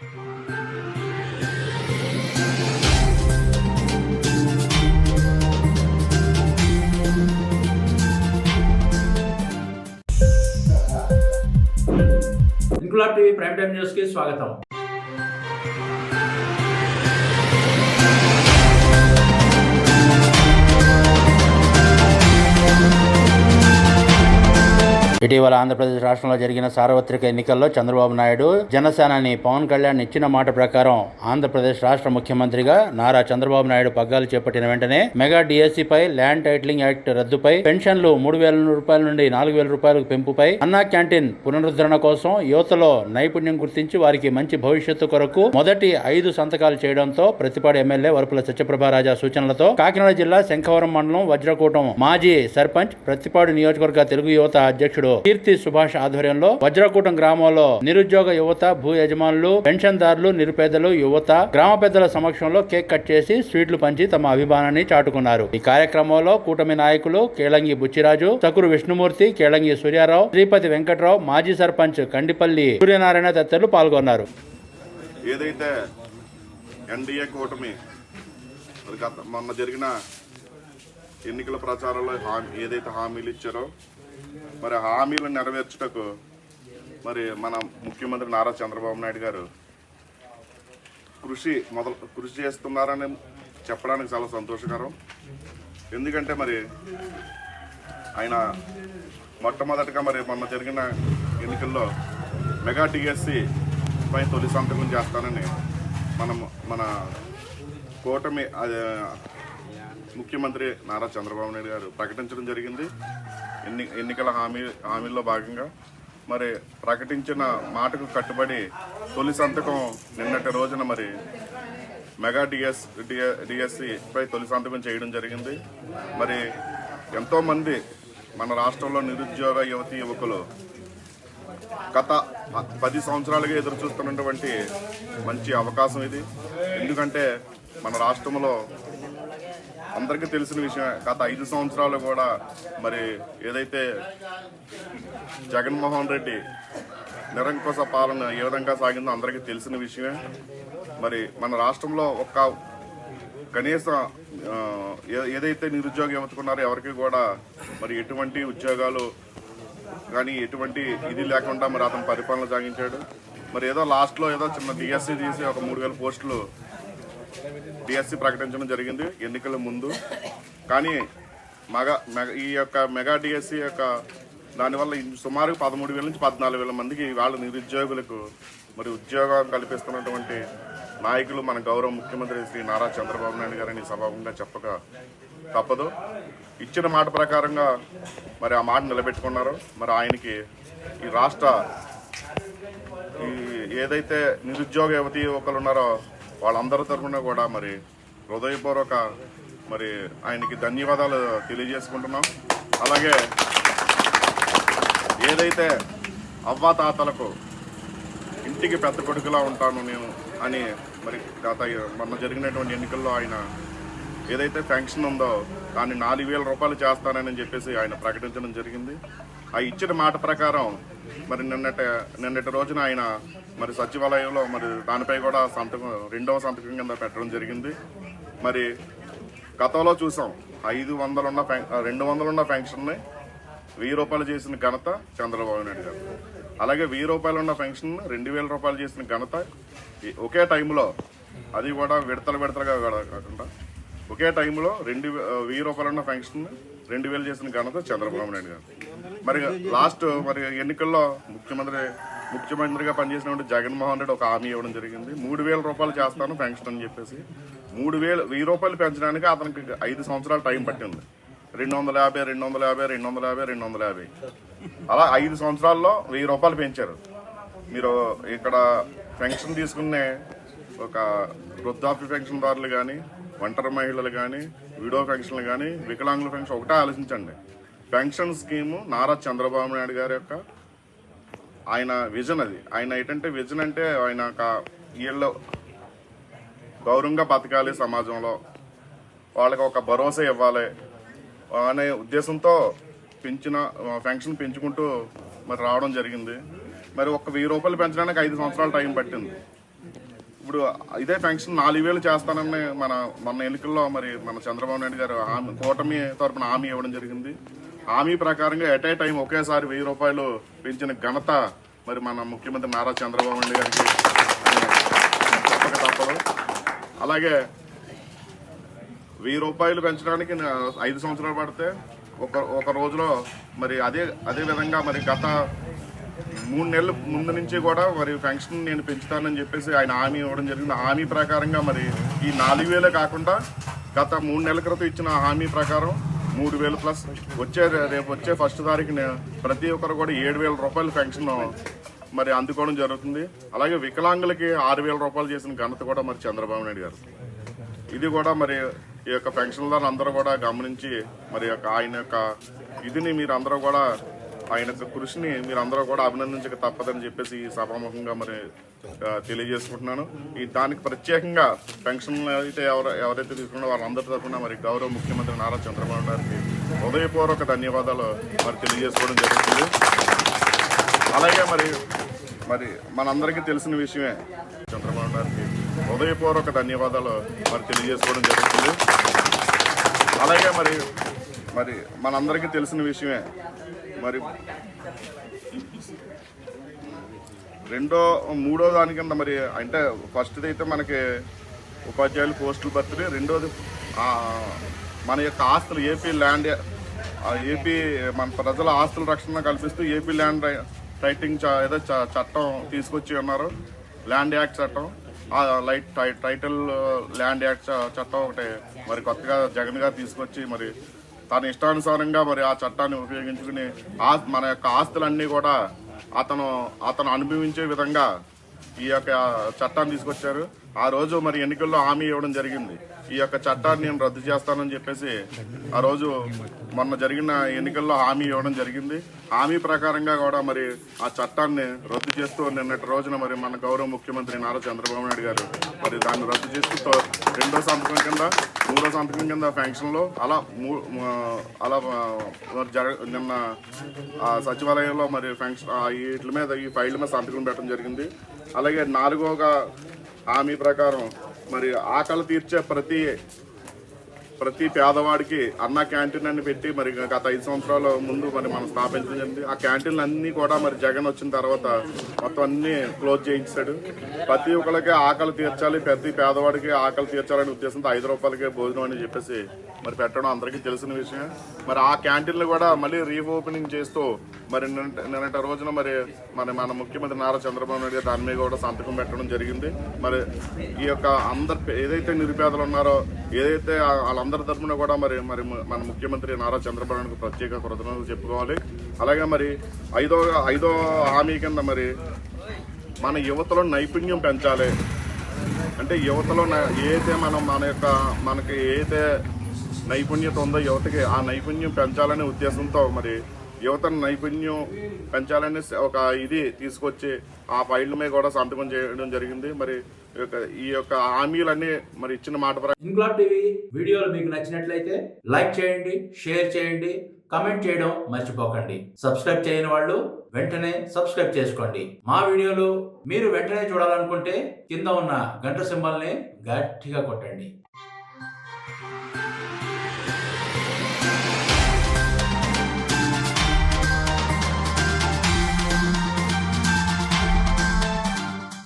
Inquilab TV prime time news కి స్వాగతం. ఇటీవల ఆంధ్రప్రదేశ్ రాష్ట్రంలో జరిగిన సార్వత్రిక ఎన్నికల్లో చంద్రబాబు నాయుడు జనసేనాని పవన్ కళ్యాణ్ ఇచ్చిన మాట ప్రకారం ఆంధ్రప్రదేశ్ రాష్ట్ర ముఖ్యమంత్రిగా నారా చంద్రబాబు నాయుడు పగ్గాలు చేపట్టిన వెంటనే మెగా డిఎస్సిపై, ల్యాండ్ టైటిలింగ్ యాక్ట్ రద్దుపై, పెన్షన్లు 3,000 రూపాయల నుండి 4,000 రూపాయలకు పెంపుపై, అన్నా క్యాంటీన్ పునరుద్ధరణ కోసం యువతలో నైపుణ్యం గుర్తించి వారికి మంచి భవిష్యత్తు కొరకు మొదటి 5 సంతకాలు చేయడంతో ప్రతిపాడు ఎమ్మెల్యే వరపుల సత్యప్రభారాజా సూచనలతో కాకినాడ జిల్లా శంఖవరం మండలం వజ్రకూటం మాజీ సర్పంచ్, ప్రతిపాడు నియోజకవర్గ తెలుగు యువత అధ్యక్షుడు కీర్తి సుభాష్ ఆధ్వర్యంలో వజ్రకూటం గ్రామంలో నిరుద్యోగ యువత, భూ యజమానులు, పెన్షన్దారులు, నిరుపేదలు, యువత గ్రామ పెద్దల సమక్షంలో కేక్ కట్ చేసి స్వీట్లు పంచి తమ అభిమానాన్ని చాటుకున్నారు. ఈ కార్యక్రమంలో కూటమి నాయకులు కేళంగి బుచ్చిరాజు, చకురు విష్ణుమూర్తి, కేళంగి సూర్యారావు, శ్రీపతి వెంకట్రావు, మాజీ సర్పంచ్ కండిపల్లి సూర్యనారాయణ తదితరులు పాల్గొన్నారు. ఏదైతే ఎన్డీఏ కూటమి మొన్న జరిగిన ఎన్నికల ప్రచారంలో ఏదైతే హామీలు ఇచ్చారో మరి హామీలను నెరవేర్చుటకు మరి మన ముఖ్యమంత్రి నారా చంద్రబాబు నాయుడు గారు కృషి చేస్తున్నారని చెప్పడానికి చాలా సంతోషకరం. ఎందుకంటే మరి ఆయన మొట్టమొదటిగా మరి మొన్న జరిగిన ఎన్నికల్లో మెగా డిఎస్సి పై తొలి సంతకం చేస్తానని మన కూటమి ముఖ్యమంత్రి నారా చంద్రబాబు నాయుడు గారు ప్రకటించడం జరిగింది. ఎన్నికల హామీల్లో భాగంగా మరి ప్రకటించిన మాటకు కట్టుబడి తొలి సంతకం నిన్నటి రోజున మరి మెగా డిఎస్సి పై తొలి సంతకం చేయడం జరిగింది. మరి ఎంతోమంది మన రాష్ట్రంలో నిరుద్యోగ యువతీ యువకులు గత 10 సంవత్సరాలుగా ఎదురు చూస్తున్నటువంటి మంచి అవకాశం ఇది. ఎందుకంటే మన రాష్ట్రంలో అందరికీ తెలిసిన విషయం, గత 5 సంవత్సరాలు కూడా మరి ఏదైతే జగన్మోహన్ రెడ్డి నిరంకుశ పాలన ఏ విధంగా సాగిందో అందరికీ తెలిసిన విషయమే. మరి మన రాష్ట్రంలో కనీసం ఏదైతే నిరుద్యోగ యువతకున్నారో ఎవరికి కూడా మరి ఎటువంటి ఉద్యోగాలు కానీ ఎటువంటి ఇది లేకుండా మరి అతను పరిపాలన సాగించాడు. మరి ఏదో లాస్ట్లో ఏదో చిన్న డిఎస్సి తీసి ఒక 3,000 పోస్టులు డిఎస్సి ప్రకటించడం జరిగింది ఎన్నికల ముందు. కానీ ఈ యొక్క మెగా డిఎస్సి యొక్క దానివల్ల సుమారు 13,000 నుంచి 14,000 మందికి వాళ్ళ నిరుద్యోగులకు మరి ఉద్యోగం కల్పిస్తున్నటువంటి నాయకులు మన గౌరవ ముఖ్యమంత్రి శ్రీ నారా చంద్రబాబు నాయుడు గారిని సభాముఖంగా చెప్పక తప్పదు. ఇచ్చిన మాట ప్రకారంగా మరి ఆ మాట నిలబెట్టుకున్నారు. మరి ఆయనకి ఈ రాష్ట్ర ఏదైతే నిరుద్యోగ యువతీ యువకులు ఉన్నారో వాళ్ళందరి తరఫున కూడా మరి హృదయపూర్వక మరి ఆయనకి ధన్యవాదాలు తెలియజేసుకుంటున్నాం. అలాగే ఏదైతే అవ్వాతాతలకు ఇంటికి పెద్ద కొడుకులా ఉంటాను నేను అని మరి మొన్న జరిగినటువంటి ఎన్నికల్లో ఆయన ఏదైతే పెన్షన్ ఉందో దాన్ని 4,000 రూపాయలు చేస్తానని చెప్పేసి ఆయన ప్రకటించడం జరిగింది. ఆ ఇచ్చిన మాట ప్రకారం మరి నిన్నటి రోజున ఆయన మరి సచివాలయంలో మరి దానిపై కూడా రెండవ సంతకం కింద పెట్టడం జరిగింది. మరి గతంలో చూసాం 200 ఉన్న పెన్షన్ని 1,000 రూపాయలు చేసిన ఘనత చంద్రబాబు నాయుడు గారు. అలాగే 1,000 రూపాయలు ఉన్న పెన్షన్ 2,000 రూపాయలు చేసిన ఘనత ఒకే టైంలో, అది కూడా విడతలుగా కాకుండా ఒకే టైంలో 1,000 రూపాయలు ఉన్న పెన్షన్ 2,000 చేసిన ఘనత చంద్రబాబు నాయుడు గారు. మరి లాస్ట్ మరి ఎన్నికల్లో ముఖ్యమంత్రిగా పనిచేసినటువంటి జగన్మోహన్ రెడ్డి ఒక హామీ ఇవ్వడం జరిగింది. 3,000 రూపాయలు చేస్తాను పెన్షన్ అని చెప్పేసి 1,000 రూపాయలు పెంచడానికి అతనికి 5 సంవత్సరాలు టైం పట్టింది. 250 అలా 5 సంవత్సరాల్లో 1,000 రూపాయలు పెంచారు. మీరు ఇక్కడ పెన్షన్ తీసుకునే ఒక వృద్ధాప్య పెన్షన్దారులు కానీ, ఒంటరి మహిళలు కానీ, విడో పెన్షన్లు కానీ, వికలాంగుల పెన్షన్ ఒకటే ఆలోచించండి. పెన్షన్ స్కీము నారా చంద్రబాబు నాయుడు గారి యొక్క ఆయన విజన్. అది ఆయన ఏంటంటే విజన్ అంటే ఆయన వీళ్ళు గౌరవంగా బతకాలి, సమాజంలో వాళ్ళకి ఒక భరోసా ఇవ్వాలి అనే ఉద్దేశంతో పెన్షన్ పెంచుకుంటూ మరి రావడం జరిగింది. మరి 1,000 రూపాయలు పెంచడానికి 5 సంవత్సరాలు టైం పట్టింది. ఇప్పుడు ఇదే పెన్షన్ 4,000 చేస్తానని మన ఎన్నికల్లో మరి మన చంద్రబాబు నాయుడు గారు కూటమి తరపున హామీ ఇవ్వడం జరిగింది. హామీ ప్రకారంగా ఎట్ ఏ టైం ఒకేసారి 1,000 రూపాయలు పెంచిన ఘనత మరి మన ముఖ్యమంత్రి నారా చంద్రబాబు నాయుడు గారికి తప్పక తప్పదు. అలాగే 1,000 రూపాయలు పెంచడానికి 5 సంవత్సరాలు పడితే ఒక రోజులో మరి అదే విధంగా మరి గత 3 నెలల ముందు నుంచి కూడా మరి పెన్షన్ నేను పెంచుతానని చెప్పేసి ఆయన హామీ ఇవ్వడం జరిగింది. హామీ ప్రకారంగా మరి ఈ 4,000 కాకుండా గత 3 నెలల క్రితం ఇచ్చిన హామీ ప్రకారం 3,000 ప్లస్ రేపు వచ్చే 1 తారీఖున ప్రతి ఒక్కరు కూడా 7,000 రూపాయల పెన్షన్ మరి అందుకోవడం జరుగుతుంది. అలాగే వికలాంగులకి 6,000 రూపాయలు చేసిన ఘనత కూడా మరి చంద్రబాబు నాయుడు గారు. ఇది కూడా మరి ఈ యొక్క పెన్షన్దారులు అందరూ కూడా గమనించి మరి ఆయన యొక్క ఇదిని మీరందరూ కూడా ఆయన యొక్క కృషిని మీరందరూ కూడా అభినందించక తప్పదని చెప్పేసి ఈ సభాముఖంగా మరి తెలియజేసుకుంటున్నాను. దానికి ప్రత్యేకంగా పెన్షన్లు అయితే ఎవరైతే తీసుకున్నారో వాళ్ళందరి తరఫున మరి గౌరవ ముఖ్యమంత్రి నారా చంద్రబాబు గారికి హృదయపూర్వక ధన్యవాదాలు మరి తెలియజేసుకోవడం జరుగుతుంది. అలాగే మరి మనందరికీ తెలిసిన విషయమే చంద్రబాబు గారికి హృదయపూర్వక ధన్యవాదాలు మరి తెలియజేసుకోవడం జరుగుతుంది. అలాగే మరి మనందరికీ తెలిసిన విషయమే మరి మూడో దాని కింద మరి అంటే ఫస్ట్ది అయితే మనకి ఉపాధ్యాయులు పోస్టులు భర్తీ, రెండోది మన యొక్క ఆస్తులు ఏపీ మన ప్రజల ఆస్తుల రక్షణ కల్పిస్తూ ఏపీ ల్యాండ్ రైటింగ్ ఏదో చట్టం తీసుకొచ్చి ఉన్నారు, ల్యాండ్ యాక్ట్ చట్టం. టైటిల్ ల్యాండ్ యాక్ట్ చట్టం ఒకటి మరి కొత్తగా జగన్ గారు తీసుకొచ్చి మరి తన ఇష్టానుసారంగా మరి ఆ చట్టాన్ని ఉపయోగించుకుని మన యొక్క ఆస్తులన్నీ కూడా అతను అనుభవించే విధంగా ఈ యొక్క చట్టాన్ని తీసుకొచ్చారు. ఆ రోజు మరి ఎన్నికల్లో హామీ ఇవ్వడం జరిగింది, ఈ యొక్క చట్టాన్ని నేను రద్దు చేస్తానని చెప్పేసి ఆ రోజు మొన్న జరిగిన ఎన్నికల్లో హామీ ఇవ్వడం జరిగింది. హామీ ప్రకారంగా కూడా మరి ఆ చట్టాన్ని రద్దు చేస్తూ నిన్నటి రోజున మరి మన గౌరవ ముఖ్యమంత్రి నారా చంద్రబాబు నాయుడు గారు మరి దాన్ని రద్దు చేస్తూ 2వ సంతకం కింద 3వ సంతకం కింద పెన్షన్లో అలా నిన్న సచివాలయంలో మరి పెన్షన్ వీటి మీద ఈ ఫైళ్ళ మీద సంతకం పెట్టడం జరిగింది. అలాగే 4వ హామీ ప్రకారం మరి ఆకలి తీర్చే ప్రతి పేదవాడికి అన్న క్యాంటీన్ అని పెట్టి మరి గత 5 సంవత్సరాల ముందు మరి మనం స్థాపించడం జరిగింది. ఆ క్యాంటీన్లు అన్నీ కూడా మరి జగన్ వచ్చిన తర్వాత మొత్తం అన్ని క్లోజ్ చేయించాడు. ప్రతి ఒక్కరికి ఆకలి తీర్చాలి, ప్రతి పేదవాడికి ఆకలి తీర్చాలనే ఉద్దేశంతో 5 రూపాయలకే భోజనం అని చెప్పేసి మరి పెట్టడం అందరికీ తెలిసిన విషయం. మరి ఆ క్యాంటీన్లు కూడా మళ్ళీ రీఓపెనింగ్ చేస్తూ మరి నిన్నటి రోజున మరి మన ముఖ్యమంత్రి నారా చంద్రబాబు నాయుడు గారు దాని మీద కూడా సంతకం పెట్టడం జరిగింది. మరి ఈ యొక్క ఏదైతే నిరుపేదలు ఉన్నారో ఏదైతే వాళ్ళందరి తరఫున కూడా మరి మన ముఖ్యమంత్రి నారా చంద్రబాబు నాయుడుకు ప్రత్యేక కృతజ్ఞతలు చెప్పుకోవాలి. అలాగే మరి ఐదో హామీ కింద మరి మన యువతలో నైపుణ్యం పెంచాలి. అంటే యువతలో ఏదైతే మనకి ఏదైతే నైపుణ్యత ఉందో యువతకి ఆ నైపుణ్యం పెంచాలనే ఉద్దేశంతో మరి యువతను నైపుణ్యం పెంచాలనే ఒక ఇది తీసుకొచ్చి ఆ ఫైళ్ళ మీద కూడా సంతకం చేయడం జరిగింది. మరి ఈ యొక్క హామీలన్నీ మరి ఇచ్చిన మాట ప్రకారం ఇన్క్లాబ్ టీవీ వీడియోలు మీకు నచ్చినట్లయితే లైక్ చేయండి, షేర్ చేయండి, కమెంట్ చేయడం మర్చిపోకండి. సబ్స్క్రైబ్ చేయని వాళ్ళు వెంటనే సబ్స్క్రైబ్ చేసుకోండి. మా వీడియోలు మీరు వెంటనే చూడాలనుకుంటే కింద ఉన్న గంట సింబల్ని గట్టిగా కొట్టండి.